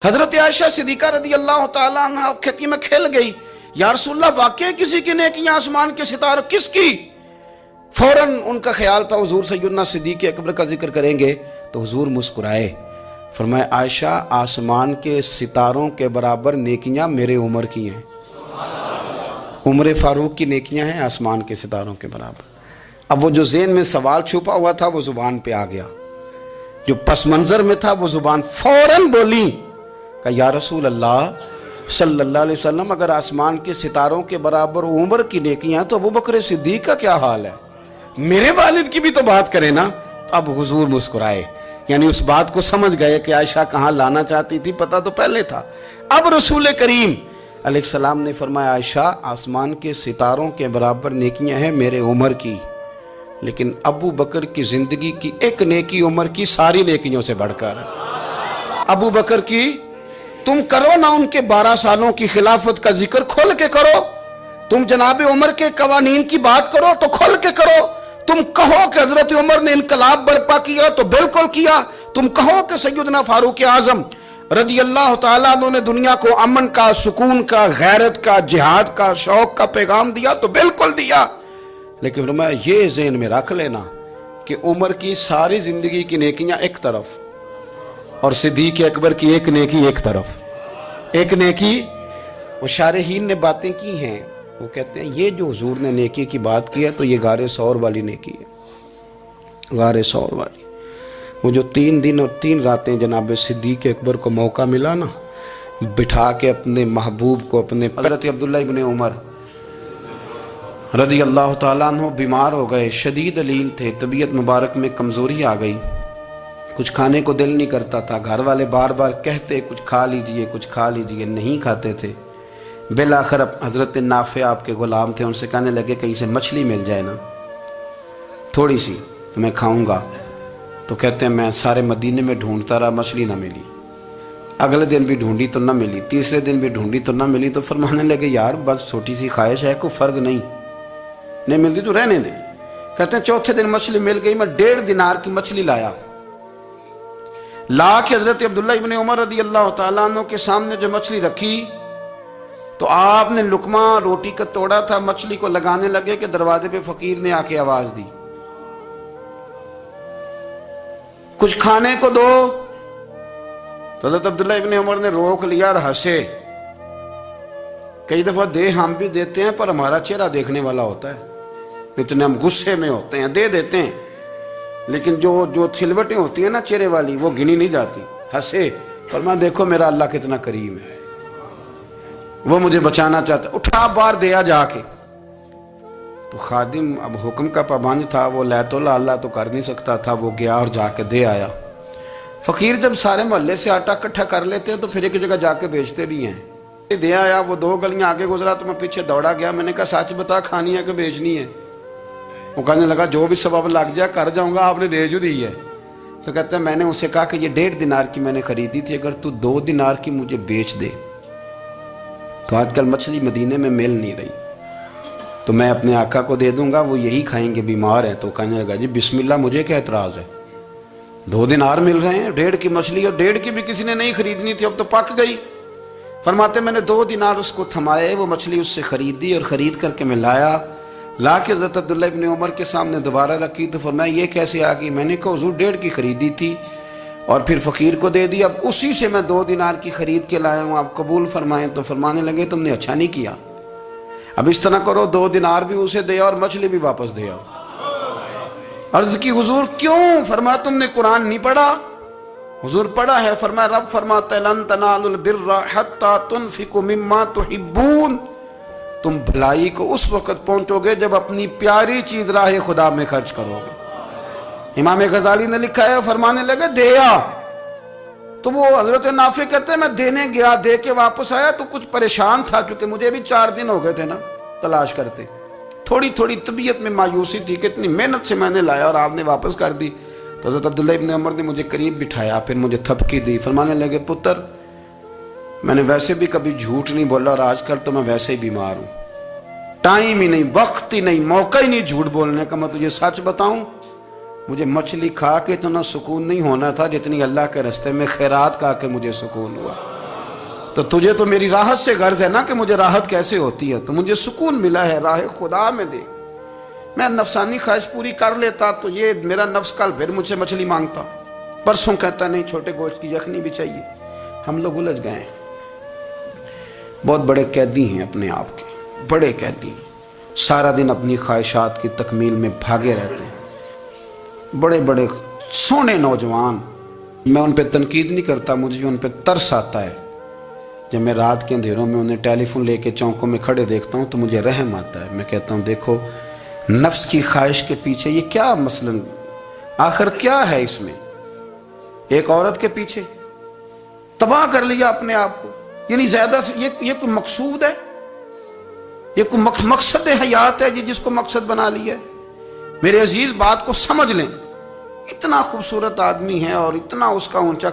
حضرت عائشہ صدیقہ رضی اللہ تعالیٰ عنہ کھیتی میں کھیل گئی، یا رسول اللہ واقعی کسی کی نیکیاں آسمان کے ستاروں کس کی؟ فوراً ان کا خیال تھا حضور سیدنا صدیق اکبر کا ذکر کریں گے تو حضور مسکرائے، فرمایا عائشہ آسمان کے ستاروں کے برابر نیکیاں میرے عمر کی ہیں۔ عمر فاروق کی نیکیاں ہیں آسمان کے ستاروں کے برابر۔ اب وہ جو ذہن میں سوال چھپا ہوا تھا وہ زبان پہ آ گیا، جو پس منظر میں تھا وہ زبان فوراً بولی کہ یا رسول اللہ صلی اللہ علیہ وسلم اگر آسمان کے ستاروں کے برابر عمر کی نیکیاں تو ابو بکر صدیق کا کیا حال ہے؟ میرے والد کی بھی تو بات کرے نا۔ اب حضور مسکرائے، یعنی اس بات کو سمجھ گئے کہ عائشہ کہاں لانا چاہتی تھی، پتہ تو پہلے تھا۔ اب رسول کریم علیہ السلام نے فرمایا عائشہ آسمان کے ستاروں کے برابر نیکیاں ہیں میرے عمر کی، لیکن ابو بکر کی زندگی کی ایک نیکی عمر کی ساری نیکیوں سے بڑھ کر۔ ابو بکر کی تم کرو نا ان کے 12 سالوں کی خلافت کا ذکر کھول کے کرو، تم جناب عمر کے قوانین کی بات کرو تو کھول کے کرو، تم کہو کہ حضرت عمر نے انقلاب برپا کیا تو بالکل کیا، تم کہو کہ سیدنا فاروق اعظم رضی اللہ تعالیٰ عنہ نے دنیا کو امن کا، سکون کا، غیرت کا، جہاد کا، شوق کا پیغام دیا تو بالکل دیا، لیکن فرمایا یہ ذہن میں رکھ لینا کہ عمر کی ساری زندگی کی نیکیاں ایک طرف اور صدیق اکبر کی ایک نیکی ایک طرف۔ ایک نیکی وہ شارحین نے باتیں کی ہیں، وہ کہتے ہیں یہ جو حضور نے نیکی کی بات کی ہے تو یہ غار ثور والی نیکی ہے، غار ثور والی۔ وہ جو 3 دن اور 3 راتیں جناب صدیق اکبر کو موقع ملا نا بٹھا کے اپنے محبوب کو، اپنے حضرت عبداللہ ابن عمر رضی اللہ تعالیٰ عنہ بیمار ہو گئے، شدید علیل تھے، طبیعت مبارک میں کمزوری آ گئی، کچھ کھانے کو دل نہیں کرتا تھا، گھر والے بار بار کہتے کچھ کھا لیجئے کچھ کھا لیجئے، نہیں کھاتے تھے۔ بالآخر حضرت نافع آپ کے غلام تھے، ان سے کہنے لگے کہیں سے مچھلی مل جائے نا تھوڑی سی میں کھاؤں گا، تو کہتے ہیں میں سارے مدینے میں ڈھونڈتا رہا، مچھلی نہ ملی، اگلے دن بھی ڈھونڈی تو نہ ملی، تیسرے دن بھی ڈھونڈی تو نہ ملی، تو فرمانے لگے یار بس چھوٹی سی خواہش ہے، کوئی فرض نہیں ملتی تو رہنے دے۔ کہتے ہیں چوتھے دن مچھلی مل گئی، میں 1.5 دینار کی مچھلی لایا، لا کے حضرت عبداللہ ابن عمر رضی اللہ تعالیٰ عنہ کے سامنے جو مچھلی رکھی تو آپ نے لقمہ روٹی کا توڑا تھا، مچھلی کو لگانے لگے کہ دروازے پہ فقیر نے آ کے آواز دی کچھ کھانے کو دو، تو حضرت عبداللہ ابن عمر نے روک لیا اور ہنسے۔ کئی دفعہ دے ہم بھی دیتے ہیں پر ہمارا چہرہ دیکھنے والا ہوتا ہے، اتنے ہم غصے میں ہوتے ہیں دے دیتے ہیں، لیکن جو چھلوٹیں ہوتی ہیں نا چہرے والی وہ گنی نہیں جاتی۔ ہنسے، فرمایا دیکھو میرا اللہ کتنا کریم ہے، وہ مجھے بچانا چاہتا ہے، اٹھا بار دیا جا کے۔ تو خادم اب حکم کا پابند تھا، وہ لیت اللہ تو کر نہیں سکتا تھا، وہ گیا اور جا کے دے آیا۔ فقیر جب سارے محلے سے آٹا اکٹھا کر لیتے ہیں تو پھر ایک جگہ جا کے بیچتے بھی ہیں۔ دے آیا، وہ 2 گلیاں آگے گزرا تو میں پیچھے دوڑا گیا، میں نے کہا سچ بتا کھانی ہے کہ بیچنی ہے؟ وہ کہنے لگا جو بھی سبب لگ جائے کر جاؤں گا، آپ نے دے جو دی ہے۔ تو کہتا ہے میں نے اسے کہا کہ یہ 1.5 دینار کی میں نے خریدی تھی، اگر تو 2 دینار کی مجھے بیچ دے تو آج کل مچھلی مدینے میں مل نہیں رہی، تو میں اپنے آقا کو دے دوں گا، وہ یہی کھائیں گے، بیمار ہیں۔ تو کہنے لگا جی بسم اللہ، مجھے کیا اعتراض ہے، 2 دینار مل رہے ہیں، 1.5 کی مچھلی، اور 1.5 کی بھی کسی نے نہیں خریدنی تھی، اب تو پک گئی۔ فرماتے میں نے 2 دینار اس کو تھمائے، وہ مچھلی اس سے خریدی اور خرید کر کے میں لا کے حضرت عبداللہ ابن عمر کے سامنے دوبارہ رکھی، تو فرمایا یہ کیسے آ گئی؟ میں نے کہا حضور 1.5 کی خریدی تھی اور پھر فقیر کو دے دی، اب اسی سے میں 2 دینار کی خرید کے لایا ہوں، آپ قبول فرمائیں۔ تو فرمانے لگے تم نے اچھا نہیں کیا، اب اس طرح کرو 2 دینار بھی اسے دے اور مچھلی بھی واپس دے آؤ۔ عرض کی حضور کیوں؟ فرمایا تم نے قرآن نہیں پڑھا؟ حضور پڑھا ہے، فرمایا رب فرماتا ہے لن تنالوا البر حتی تنفقوا مما تحبون، تم بھلائی کو اس وقت پہنچو گے جب اپنی پیاری چیز راہ خدا میں خرچ کرو گے۔ امام غزالی نے لکھا ہے، فرمانے لگے دیا، تو وہ حضرت نافع کہتے ہیں میں دینے گیا، دے کے واپس آیا تو کچھ پریشان تھا کیونکہ مجھے بھی 4 دن ہو گئے تھے نا تلاش کرتے، تھوڑی طبیعت میں مایوسی تھی کہ اتنی محنت سے میں نے لایا اور آپ نے واپس کر دی۔ تو حضرت عبداللہ ابن عمر نے مجھے قریب بٹھایا، پھر مجھے تھپکی دی، فرمانے لگے پتر میں نے ویسے بھی کبھی جھوٹ نہیں بولا اور آج کل تو میں ویسے ہی بیمار ہوں، ٹائم ہی نہیں، وقت ہی نہیں، موقع ہی نہیں جھوٹ بولنے کا، میں تجھے سچ بتاؤں مجھے مچھلی کھا کے اتنا سکون نہیں ہونا تھا جتنی اللہ کے راستے میں خیرات کھا کے مجھے سکون ہوا. تو تجھے تو میری راحت سے غرض ہے نا کہ مجھے راحت کیسے ہوتی ہے. تو مجھے سکون ملا ہے راہ خدا میں دے. میں نفسانی خواہش پوری کر لیتا تو یہ میرا نفس کل پھر مجھ سے مچھلی مانگتا. پرسوں کہتا نہیں چھوٹے گوشت کی یخنی بھی چاہیے. ہم لوگ الجھ گئے ہیں. بہت بڑے قیدی ہیں اپنے آپ کے, بڑے قیدی ہیں. سارا دن اپنی خواہشات کی تکمیل میں بھاگے رہتے ہیں. بڑے بڑے سونے نوجوان. میں ان پہ تنقید نہیں کرتا, مجھے ان پہ ترس آتا ہے. جب میں رات کے اندھیروں میں انہیں ٹیلی فون لے کے چوکوں میں کھڑے دیکھتا ہوں تو مجھے رحم آتا ہے. میں کہتا ہوں دیکھو نفس کی خواہش کے پیچھے یہ کیا مثلا آخر کیا ہے اس میں. ایک عورت کے پیچھے تباہ کر لیا اپنے آپ کو. یعنی زیادہ سے یہ کوئی مقصود ہے, یہ کوئی مقصد حیات ہے جس کو مقصد بنا لیا ہے. میرے عزیز بات کو سمجھ لیں. اتنا خوبصورت آدمی ہے اور اتنا اس کا اونچا